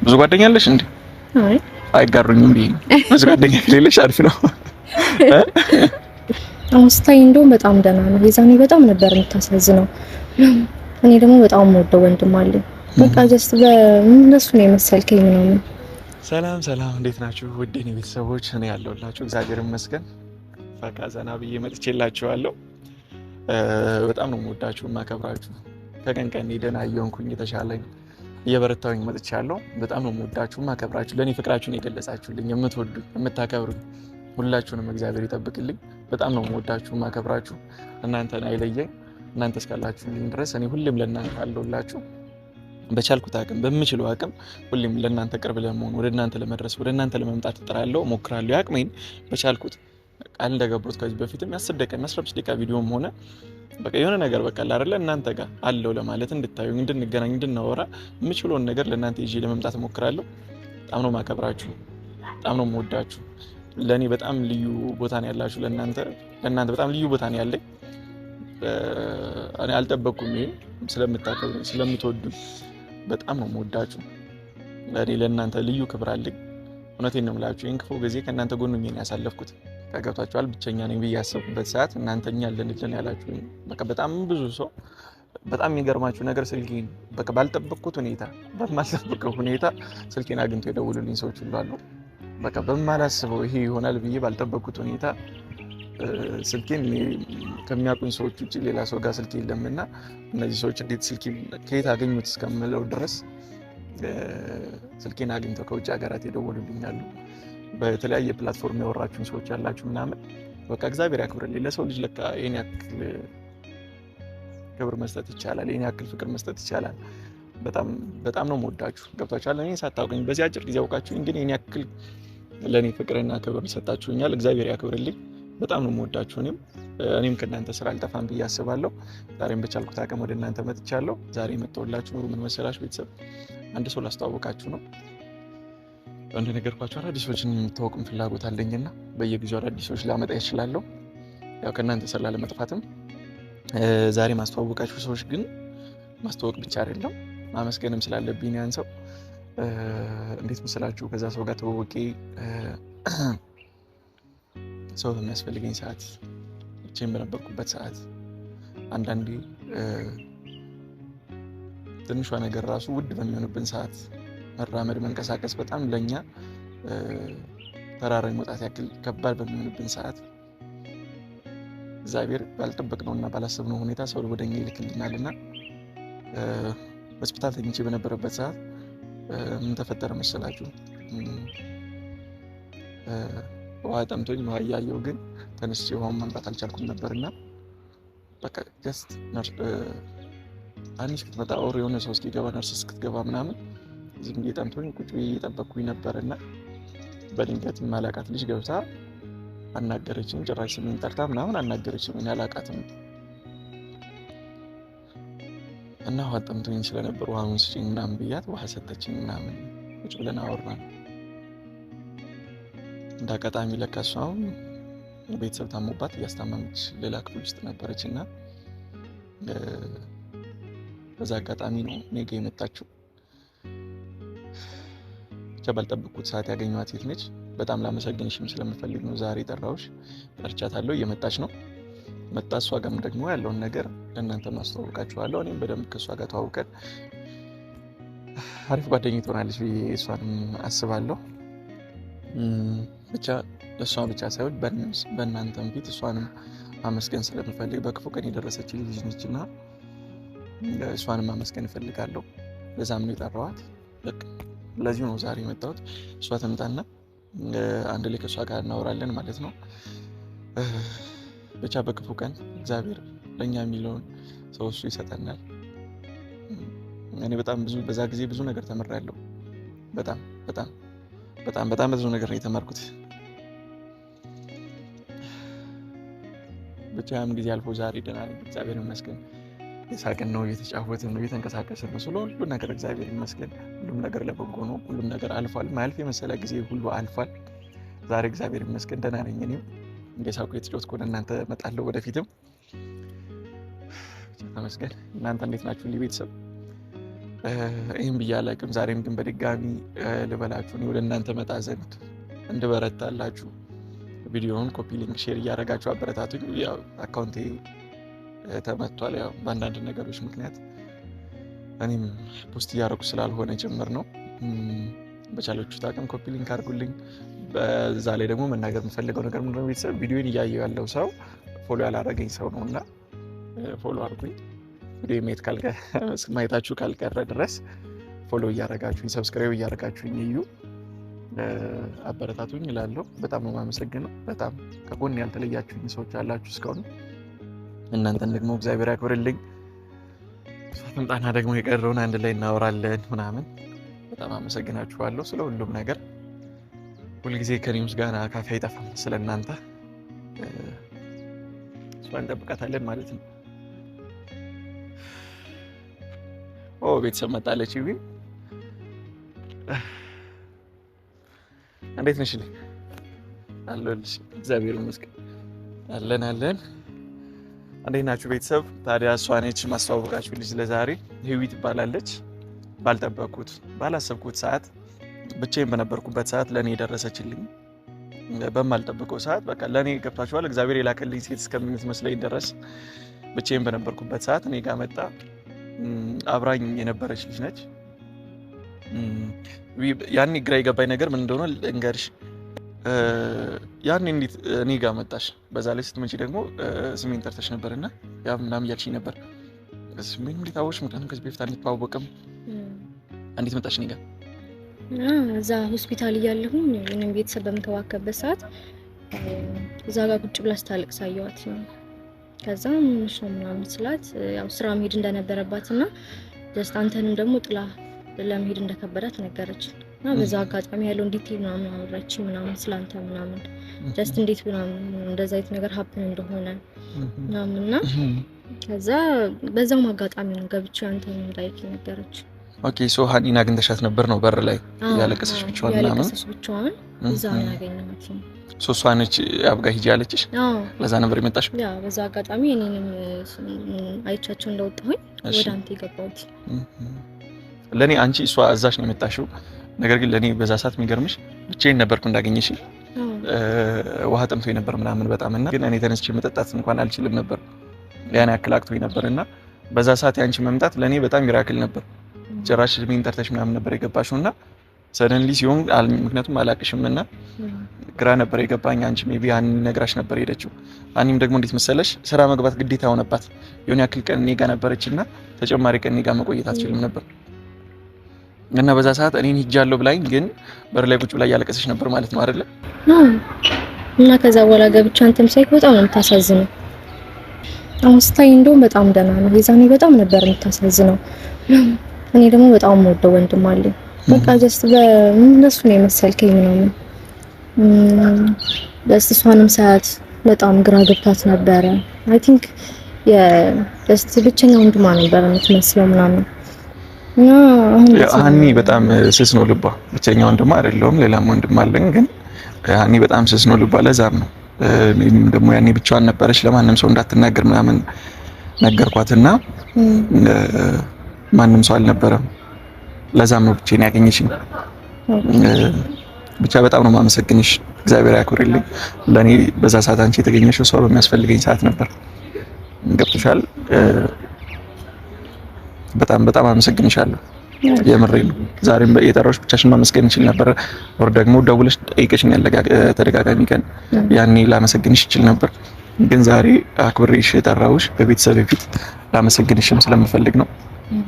ብዙ ጓደኛ አለሽ እንዴ? አይ አይጋሩኝም ብዬ ብዙ ጓደኛ ከሌለሽ አሪፍ ነው። አውስታይ እንደውም በጣም ደህና ነው። የዛኔ በጣም ነበር የምታሳዝነው። እኔ ደግሞ በጣም የምወደው ወንድም አለኝ። በቃ ጀስት በእነሱ ነው የመሰልከኝ ምናምን። ሰላም ሰላም፣ እንዴት ናችሁ ውድ የኔ ቤተሰቦች? እኔ ያለሁላችሁ እግዚአብሔር ይመስገን። ፈካ ዘና ብዬ መጥቼላችኋለሁ። በጣም ነው የምወዳችሁ የማከብራችሁ። ከቀን ቀን ደህና እየሆንኩኝ የተሻለኝ እየበረታሁኝ መጥቻለሁ። በጣም ነው የምወዳችሁ የማከብራችሁ። ለእኔ ፍቅራችሁን የገለጻችሁልኝ የምትወዱኝ የምታከብሩኝ ሁላችሁንም እግዚአብሔር ይጠብቅልኝ። በጣም ነው የምወዳችሁ የማከብራችሁ። እናንተን አይለየኝ። እናንተ እስካላችሁልኝ ድረስ እኔ ሁሌም ለእናንተ አለሁላችሁ። በቻልኩት አቅም በምችለው አቅም ሁሌም ለእናንተ ቅርብ ለመሆን ወደ እናንተ ለመድረስ ወደ እናንተ ለመምጣት እጥራለሁ፣ እሞክራለሁ። ያቅሜን በቻልኩት ቃል እንደገባሁት ከዚህ በፊትም የ10 ደቂቃ 15 ደቂቃ ቪዲዮም ሆነ በቃ የሆነ ነገር በቃ አይደለ እናንተ ጋር አለው ለማለት እንድታዩኝ፣ እንድንገናኝ፣ እንድናወራ የምችለውን ነገር ለእናንተ ይዤ ለመምጣት እሞክራለሁ። በጣም ነው ማከብራችሁ፣ በጣም ነው የምወዳችሁ። ለእኔ በጣም ልዩ ቦታ ነው ያላችሁ። ለእናንተ በጣም ልዩ ቦታ ነው ያለኝ። እኔ አልጠበቅኩም። ይሄን ስለምታከብሩኝ ስለምትወዱኝ በጣም ነው የምወዳችሁ። ለእኔ ለእናንተ ልዩ ክብር አለኝ። እውነቴን ነው የምላችሁ። ይህን ክፉ ጊዜ ከእናንተ ጎን ሆኜ ነው ያሳለፍኩት። ከገብታችኋል። ብቸኛ ነኝ ብዬ ያሰብኩበት ሰዓት እናንተ እኛ አለንልን ያላችሁ በቃ በጣም ብዙ ሰው በጣም የሚገርማችሁ ነገር ስልኬን በቃ ባልጠበቅኩት ሁኔታ በማልጠበቀው ሁኔታ ስልኬን አግኝቶ የደውሉልኝ ሰዎች ሁሉ አሉ። በቃ በማላስበው ይሄ ይሆናል ብዬ ባልጠበቅኩት ሁኔታ ስልኬን ከሚያውቁኝ ሰዎች ውጭ ሌላ ሰው ጋር ስልክ የለምና እነዚህ ሰዎች እንዴት ስልኬን ከየት አገኙት እስከምለው ድረስ ስልኬን አግኝተው ከውጭ ሀገራት የደወሉልኛሉ። በተለያየ ፕላትፎርም ያወራችሁን ሰዎች ያላችሁ ምናምን በቃ እግዚአብሔር ያክብርልኝ። ለሰው ልጅ ለካ ይሄን ያክል ክብር መስጠት ይቻላል፣ ይሄን ያክል ፍቅር መስጠት ይቻላል። በጣም ነው የምወዳችሁ። ገብታችኋል። እኔ ሳታውቁኝ በዚህ አጭር ጊዜ አውቃችሁኝ፣ ግን ይሄን ያክል ለእኔ ፍቅርና ክብር ሰጣችሁኛል። እግዚአብሔር ያክብርልኝ። በጣም ነው የምወዳችሁ። እኔም ከእናንተ ስራ አልጠፋም ብዬ አስባለሁ። ዛሬም በቻልኩት አቅም ወደ እናንተ መጥቻለሁ። ዛሬ መጥተውላችሁ ኑሩ። ምን መሰላችሁ ቤተሰብ፣ አንድ ሰው ላስተዋወቃችሁ ነው። እንደነገርኳችሁ አዳዲሶችን የምታወቁም ፍላጎት አለኝና በየጊዜው አዳዲሶች ላመጣ እችላለሁ። ያው ከእናንተ ስራ ለመጥፋትም ዛሬ ማስተዋወቃችሁ ሰዎች ግን ማስተዋወቅ ብቻ አይደለም ማመስገንም ስላለብኝ ያን ሰው እንዴት መሰላችሁ፣ ከዛ ሰው ጋር ተዋውቄ ሰው በሚያስፈልገኝ ሰዓት ብቻዬን በነበርኩበት ሰዓት አንዳንዴ ትንሿ ነገር ራሱ ውድ በሚሆንብን ሰዓት መራመድ መንቀሳቀስ በጣም ለኛ ተራራ መውጣት ያክል ከባድ በሚሆንብን ሰዓት እግዚአብሔር ባልጠበቅነውና ባላሰብነው ሁኔታ ሰው ወደኛ ይልክልናልና ሆስፒታል ተኝቼ በነበረበት ሰዓት ምን ተፈጠረ መሰላችሁ? ውሃ ጠምቶኝ ውሃ እያየሁ ግን ተነስቼ ውሃውን ማምጣት አልቻልኩም ነበርና በቃ ጀስት አንድ እስክትመጣ ኦር የሆነ ሰው እስኪገባ ነርስ እስክትገባ ምናምን ዝም ብዬ ጠምቶኝ ቁጭ ብዬ እየጠበቅኩኝ ነበርና በድንገት ማላቃት ልጅ ገብታ አናገረችኝ። ጭራሽ ስሜን ጠርታ ምናምን አናገረችኝ። እኔ አላቃትም እና ውሃ ጠምቶኝ ስለነበር ውሃውን ስጪኝ ምናምን ብያት ውሃ ሰጠችኝ ምናምን ቁጭ ብለን አወራን። እንደ አጋጣሚ ለካ እሷ አሁን ቤተሰብ ታሞባት እያስታመመች ሌላ ክፍል ውስጥ ነበረች እና በዛ አጋጣሚ ነው እኔ ጋ የመጣችው። ብቻ ባልጠበቅኩት ሰዓት ያገኘኋት ሴት ነች። በጣም ላመሰግንሽም ስለምፈልግ ነው ዛሬ ጠራሁሽ። ጠርቻታለሁ፣ እየመጣች ነው። መጣ እሷ ጋርም ደግሞ ያለውን ነገር ለእናንተ ማስተዋወቃችኋለሁ። እኔም በደንብ ከእሷ ጋር ተዋውቀን አሪፍ ጓደኛ ትሆናለች ብዬ እሷንም አስባለሁ። ብቻ እሷ ብቻ ሳይሆን በእናንተም ፊት እሷንም ማመስገን ስለምፈልግ በክፉ ቀን የደረሰች ልጅ ነችና እሷንም ማመስገን እፈልጋለሁ። ለዛም ነው የጠራኋት። ለዚሁ ነው ዛሬ የመጣሁት። እሷ ትምጣና አንድ ላይ ከእሷ ጋር እናወራለን ማለት ነው። ብቻ በክፉ ቀን እግዚአብሔር ለእኛ የሚለውን ሰው እሱ ይሰጠናል። እኔ በዛ ጊዜ ብዙ ነገር ተምሬያለሁ። በጣም ብዙ ነገር ነው የተማርኩት። ብቻ ያም ጊዜ አልፎ ዛሬ ደህና ነኝ፣ እግዚአብሔር ይመስገን። የሳቅን ነው፣ እየተጫወትን ነው፣ እየተንቀሳቀስን ነው። ሁሉ ነገር እግዚአብሔር ይመስገን። ሁሉም ነገር ለበጎ ነው። ሁሉም ነገር አልፏል። ማያልፍ የመሰለ ጊዜ ሁሉ አልፏል። ዛሬ እግዚአብሔር ይመስገን ደህና ነኝ። እኔም እንደሳቁ የተጫወትኩ ወደ እናንተ እመጣለሁ ወደፊትም። ተመስገን። እናንተ እንዴት ናችሁ? ቤተሰብ ይህም ብዬ አላቅም። ዛሬም ግን በድጋሚ ልበላችሁ ወደ እናንተ መጣ ዘንድ እንድበረታላችሁ ቪዲዮውን ኮፒ ሊንክ ሼር እያደረጋችሁ አበረታቱኝ። ያው አካውንቴ ተመቷል። ያው በአንዳንድ ነገሮች ምክንያት እኔም ፖስት እያደረጉ ስላልሆነ ጭምር ነው። በቻላችሁት አቅም ኮፒ ሊንክ አድርጉልኝ። በዛ ላይ ደግሞ መናገር የምፈልገው ነገር ምንድነው፣ ቤተሰብ ቪዲዮን እያየው ያለው ሰው ፎሎ ያላደረገኝ ሰው ነው እና ፎሎ አድርጉኝ። ቪዲዮ ማየታችሁ ካልቀረ ድረስ ፎሎ እያደረጋችሁኝ ሰብስክራይብ እያደረጋችሁኝ እዩ፣ አበረታቱኝ እላለሁ። በጣም ነው የማመሰግነው። በጣም ከጎን ያልተለያችሁኝ ሰዎች አላችሁ እስካሁን። እናንተን ደግሞ እግዚአብሔር ያክብርልኝ። ትምጣና ደግሞ የቀረውን አንድ ላይ እናወራለን ምናምን። በጣም አመሰግናችኋለሁ ስለ ሁሉም ነገር። ሁልጊዜ ከኔ ምስጋና ካፌ አይጠፋም። ስለ እናንተ እሷን እንጠብቃታለን ማለት ነው። ቤተሰብ መጣለች። ይሁን እንዴት ነሽ? አለሁልሽ። እግዚአብሔር ይመስገን። አለን። እንዴት ናችሁ ቤተሰብ? ታዲያ እሷ ነች ማስተዋወቃችሁ ልጅ ለዛሬ ህዊ ትባላለች። ባልጠበቅኩት ባላሰብኩት ሰዓት፣ ብቻዬን በነበርኩበት ሰዓት ለእኔ የደረሰችልኝ፣ በማልጠብቀው ሰዓት በቃ ለእኔ ገብታችኋል። እግዚአብሔር የላከልኝ ሴት እስከምትመስለኝ ድረስ ብቻዬን በነበርኩበት ሰዓት እኔ ጋር መጣ። አብራኝ የነበረች ልጅ ነች። ያኔ ግራ የገባኝ ነገር ምን እንደሆነ ልንገርሽ። ያኔ እንዴት እኔ ጋር መጣሽ? በዛ ላይ ስትመጪ ደግሞ ስሜን ጠርተሽ ነበርና ያ ምናምን እያልሽኝ ነበር። ስሜን እንዴት አወቅሽ? ምክንያቱም ከዚህ በፊት አንተዋወቅም። እንዴት መጣሽ እኔ ጋር? እዛ ሆስፒታል እያለሁኝ እኔም ቤተሰብ በምንከባከብበት ሰዓት እዛ ጋር ቁጭ ብላ ስታለቅስ አየኋት ነው። ከዛ ምንሽ ነው ምናምን ስላት ያው ስራ መሄድ እንደነበረባትና ጀስት አንተንም ደግሞ ጥላ ለመሄድ እንደከበዳት ነገረች እና በዛ አጋጣሚ ያለው ዲቴል ምናምን አወራች ምናምን ስላንተ ምናምን ጀስት እንዴት ምናምን እንደዛ አይነት ነገር ሀፕን እንደሆነ ምናምንና ከዛ በዛው አጋጣሚ ነው ገብቼ አንተን እንዳይክ ነገረች። ኦኬ ሶ ሀኒን አግኝተሻት ነበር ነው በር ላይ ያለቀሰች ብቻዋን ምናምን? ያለቀሰች ብቻዋን እዛ ነው ያገኘኋት። ሶ እሷ ነች አብጋ ሂጂ ያለችሽ? ለዛ ነበር የመጣሽው? ያ በዛ አጋጣሚ እኔንም አይቻቸው እንደወጣሁኝ ወደ አንተ የገባሁት። ለኔ አንቺ እሷ እዛሽ ነው የመጣሽው። ነገር ግን ለኔ በዛ ሰዓት የሚገርምሽ ብቻዬን ነበርኩ እንዳገኘሽ። ውሃ ጠምቶኝ ነበር ምናምን በጣም እና ግን እኔ ተነስቼ መጠጣት እንኳን አልችልም ነበር። ያን ያክል አቅቶኝ ነበርና በዛ ሰዓት ያንቺ መምጣት ለኔ በጣም ሚራክል ነበር። ጭራሽ ምን ጠርተሽ ምናምን ነበር የገባሽውና ሰደንሊ ሲሆን ምክንያቱም አላቅሽምና ግራ ነበር የገባኝ። አንቺ ሜቢ ያን ነግራሽ ነበር ሄደችው። አኒም ደግሞ እንዴት መሰለሽ ስራ መግባት ግዴታ ሆነባት። የሆነ ያክል ቀን እኔ ጋር ነበረችና ተጨማሪ ቀን እኔ ጋር መቆየት አትችልም ነበር እና በዛ ሰዓት እኔን ሂጃለሁ ብላኝ ግን በር ላይ ቁጭ ብላ እያለቀሰች ነበር ማለት ነው አይደለ? እና ከዛ በኋላ ገብቼ አንተም ሳይክ በጣም ነው የምታሳዝነው። አሁን ስታይ እንደውም በጣም ደህና ነው። የዛኔ በጣም ነበር የምታሳዝነው። እኔ ደግሞ በጣም የምወደው ወንድም አለኝ። በቃ ጀስት በእነሱ ነው የመሰልከኝ ምናምን። እሷንም ሰዓት በጣም ግራ ገብታት ነበረ። አይ ቲንክ የጀስት ብቸኛ ወንድሟ ነበር የምትመስለው ምናምን። እና ሀኒ በጣም ስስ ነው ልቧ። ብቸኛ ወንድሟ አይደለሁም፣ ሌላም ወንድም አለኝ። ግን ሀኒ በጣም ስስ ነው ልቧ። ለዛም ነው እኔም ደግሞ ያኔ ብቻዋን ነበረች፣ ለማንም ሰው እንዳትናገር ምናምን ነገርኳትና ማንም ሰው አልነበረም። ለዛም ነው ብቻዬን ያገኘሽኝ። ብቻ በጣም ነው የማመሰግንሽ። እግዚአብሔር ያክብርልኝ። ለኔ በዛ ሰዓት አንቺ የተገኘሽው ሰው በሚያስፈልገኝ ሰዓት ነበር። ገብቶሻል? በጣም በጣም አመሰግንሻለሁ። የምሬን ነው። ዛሬም የጠራሁሽ ብቻሽን ማመስገን እንችል ነበር፣ ወር ደግሞ ደውለሽ ጠይቀሽኝ ተደጋጋሚ ቀን ያኔ ላመሰግንሽ ይችል ነበር። ግን ዛሬ አክብሬሽ የጠራሁሽ በቤተሰብ ፊት ላመሰግንሽም ስለምፈልግ ነው።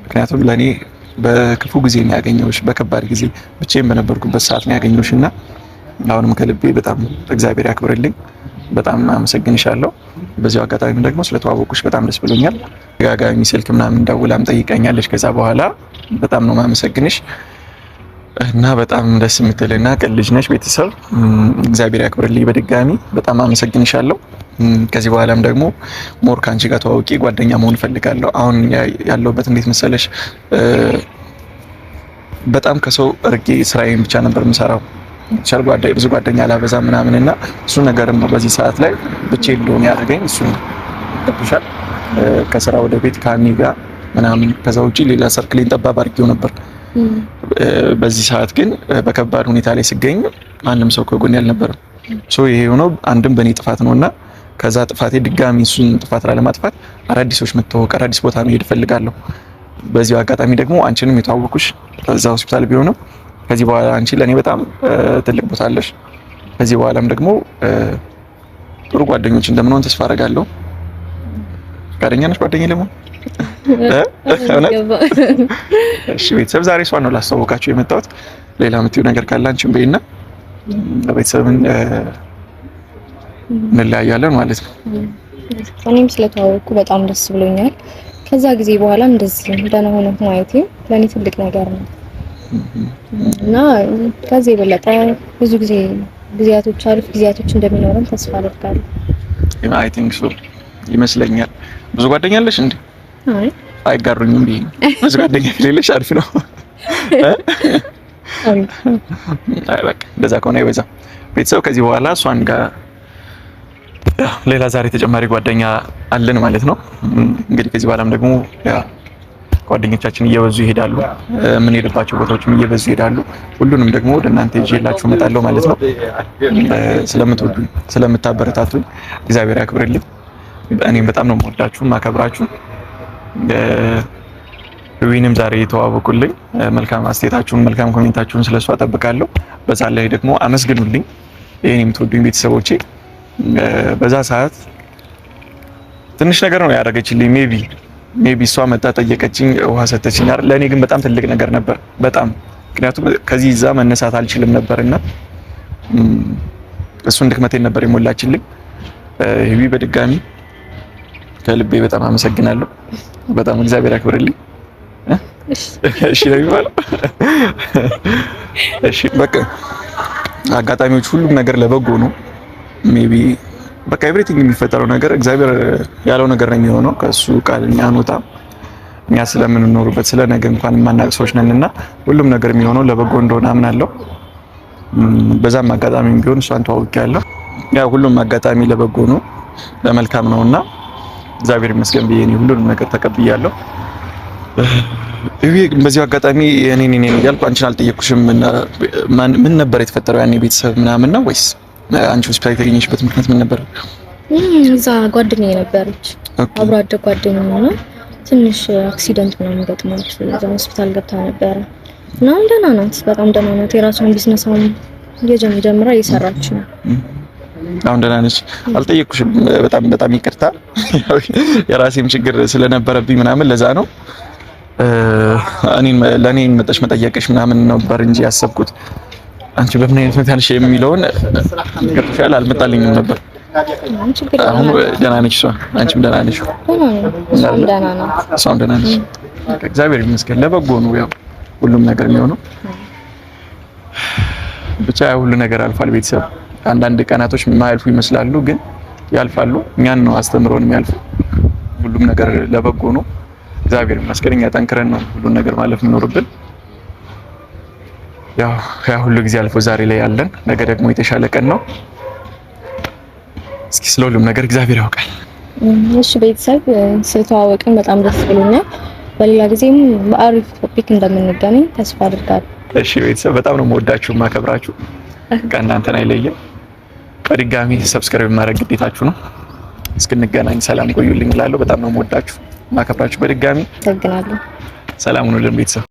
ምክንያቱም ለኔ በክፉ ጊዜ ነው ያገኘሁሽ፣ በከባድ ጊዜ ብቻዬን በነበርኩበት ሰዓት ነው ያገኘሁሽና አሁንም ከልቤ በጣም እግዚአብሔር ያክብርልኝ። በጣም አመሰግንሻለሁ። በዚሁ አጋጣሚ ደግሞ ስለተዋወቅኩሽ በጣም ደስ ብሎኛል። ደጋጋሚ ስልክ ምናምን ደውላም ጠይቀኛለሽ። ከዛ በኋላ በጣም ነው ማመሰግንሽ እና በጣም ደስ የምትልና ቅን ልጅ ነሽ። ቤተሰብ እግዚአብሔር ያክብርልኝ። በድጋሚ በጣም አመሰግንሻለሁ። ከዚህ በኋላም ደግሞ ሞር ካንቺ ጋር ተዋውቂ ጓደኛ መሆን ፈልጋለሁ። አሁን ያለውበት እንዴት መሰለሽ፣ በጣም ከሰው እርቄ ስራዬን ብቻ ነበር የምሰራው። ብዙ ጓደኛ አላበዛ ምናምንና እሱ ነገርም ነው በዚህ ሰዓት ላይ ብቻዬን እንደሆነ ያደረገኝ እሱ ነው። ገብቶሻል? ከስራ ወደ ቤት ከሀኒ ጋር ምናምን። ከዛ ውጪ ሌላ ሰርክሌን ጠባብ አድርጌው ነበር። በዚህ ሰዓት ግን በከባድ ሁኔታ ላይ ሲገኝ ማንም ሰው ከጎን ያልነበረም። ይሄ የሆነው አንድም በእኔ ጥፋት ነውና ከዛ ጥፋቴ ድጋሚ እሱን ጥፋት ላለማጥፋት አዳዲስ ሰዎች መተዋወቅ፣ አዳዲስ ቦታ መሄድ እፈልጋለሁ። በዚሁ አጋጣሚ ደግሞ አንቺንም የተዋወቁሽ ከዛ ሆስፒታል ቢሆንም ከዚህ በኋላ አንቺ ለእኔ በጣም ትልቅ ቦታ አለሽ። ከዚህ በኋላም ደግሞ ጥሩ ጓደኞች እንደምንሆን ተስፋ አደርጋለሁ። ፈቃደኛ ነሽ ጓደኛ ለመሆን? እሺ ቤተሰብ፣ ዛሬ እሷን ነው ላስተዋወቃችሁ የመጣሁት። ሌላ የምትይው ነገር ካለ አንቺም በይና ቤተሰብን እንለያያለን ማለት ነው። እኔም ስለተዋወቅኩ በጣም ደስ ብሎኛል። ከዛ ጊዜ በኋላ እንደዚህ ደህና ሆኖ ማየቴ ለእኔ ትልቅ ነገር ነው እና ከዚህ የበለጠ ብዙ ጊዜያቶች አሪፍ ጊዜያቶች እንደሚኖረን ተስፋ አደርጋለሁ። አይ ቲንክ ሶ ይመስለኛል። ብዙ ጓደኛ አለሽ እንዴ? አይጋሩኝም ብዬ ብዙ ጓደኛ ከሌለሽ አሪፍ ነው። አይ በቃ እንደዛ ከሆነ ይበዛ። ቤተሰብ ከዚህ በኋላ እሷን ጋር ሌላ ዛሬ ተጨማሪ ጓደኛ አለን ማለት ነው። እንግዲህ ከዚህ በኋላም ደግሞ ጓደኞቻችን እየበዙ ይሄዳሉ፣ የምንሄድባቸው ቦታዎችም እየበዙ ይሄዳሉ። ሁሉንም ደግሞ ወደ እናንተ ይዤላችሁ እመጣለሁ ማለት ነው። ስለምትወዱኝ ስለምታበረታቱኝ እግዚአብሔር ያክብርልኝ። እኔም በጣም ነው የምወዳችሁ ማከብራችሁ። ዊንም ዛሬ የተዋወቁልኝ መልካም አስተያየታችሁን መልካም ኮሜንታችሁን ስለሷ እጠብቃለሁ። በዛ ላይ ደግሞ አመስግኑልኝ ይሄን የምትወዱኝ ቤተሰቦቼ። በዛ ሰዓት ትንሽ ነገር ነው ያደረገችልኝ። ሜቢ እሷ መጣ ጠየቀችኝ፣ ውሃ ሰጠችኝ። ለእኔ ግን በጣም ትልቅ ነገር ነበር በጣም። ምክንያቱም ከዚህ እዛ መነሳት አልችልም ነበርና እሱን ድክመቴን ነበር የሞላችልኝ። ይሄ በድጋሚ ከልቤ በጣም አመሰግናለሁ። በጣም እግዚአብሔር ያክብርልኝ። እሺ ነው የሚባለው። እሺ በቃ አጋጣሚዎች ሁሉም ነገር ለበጎ ነው። ሜቢ በቃ ኤቭሪቲንግ የሚፈጠረው ነገር እግዚአብሔር ያለው ነገር ነው የሚሆነው። ከሱ ቃል እኛ አንወጣም። እኛ ስለምንኖርበት ስለ ነገ እንኳን የማናውቅ ሰዎች ነንና ሁሉም ነገር የሚሆነው ለበጎ እንደሆነ አምናለሁ። በዛም አጋጣሚ ቢሆን እሷን ተዋውቄያለሁ። ያ ሁሉም አጋጣሚ ለበጎ ነው ለመልካም ነውና እግዚአብሔር ይመስገን ብዬ እኔ ሁሉንም ነገር ተቀብያለሁ። በዚህ አጋጣሚ እኔ እያልኩ አንቺን አልጠየቅኩሽም። ምን ነበር የተፈጠረው ያኔ ቤተሰብ ምናምን ነው ወይስ አንቺ ሆስፒታል የተገኘሽበት ምክንያት ምን ነበር? እዛ ጓደኛዬ ነበረች፣ አብሮ አደግ ጓደኛዬ ነው። ትንሽ አክሲደንት ምናምን ገጥሟት እዛ ሆስፒታል ገብታ ነበረ እና ደህና ናት፣ በጣም ደህና ናት። የራሷን ቢዝነሷን ጀምራ እየሰራች ነው። አሁን ደህና ነች። አልጠየቅኩሽም፣ በጣም ይቅርታ። የራሴም ችግር ስለነበረብኝ ምናምን ለዛ ነው ለእኔ መጠሽ መጠየቅሽ ምናምን ነበር እንጂ ያሰብኩት አንቺ በምን አይነት ሁኔታ ነሽ የሚለውን ገብቶሻል አልመጣልኝም ነበር። አሁን ደህና ነች እሷ፣ አንቺም ደህና ነሽ? እሷም ደህና ነች። እግዚአብሔር ይመስገን። ለበጎ ነው ያው ሁሉም ነገር የሚሆነው። ብቻ ሁሉ ነገር አልፏል። ቤተሰብ አንዳንድ ቀናቶች የማያልፉ ይመስላሉ፣ ግን ያልፋሉ። እኛን ነው አስተምሮን የሚያልፉ። ሁሉም ነገር ለበጎ ነው። እግዚአብሔር ይመስገን። እኛ ጠንክረን ነው ሁሉን ነገር ማለፍ የሚኖርብን። ያ ሁሉ ጊዜ አልፎ ዛሬ ላይ ያለን፣ ነገ ደግሞ የተሻለ ቀን ነው። እስኪ ስለ ሁሉም ነገር እግዚአብሔር ያውቃል። እሺ ቤተሰብ ስለተዋወቅን በጣም ደስ ብሎኛል። በሌላ ጊዜም በአሪፍ ቶፒክ እንደምንገናኝ ተስፋ አድርጋለሁ። እሺ ቤተሰብ በጣም ነው የምወዳችሁ ማከብራችሁ። ከእናንተን አይለየም። በድጋሚ ሰብስክራይብ ማድረግ ግዴታችሁ ነው። እስክንገናኝ ሰላም ቆዩልኝ እላለሁ። በጣም ነው የምወዳችሁ ማከብራችሁ። በድጋሚ አመሰግናለሁ። ሰላም ሁኑልን ቤተሰብ።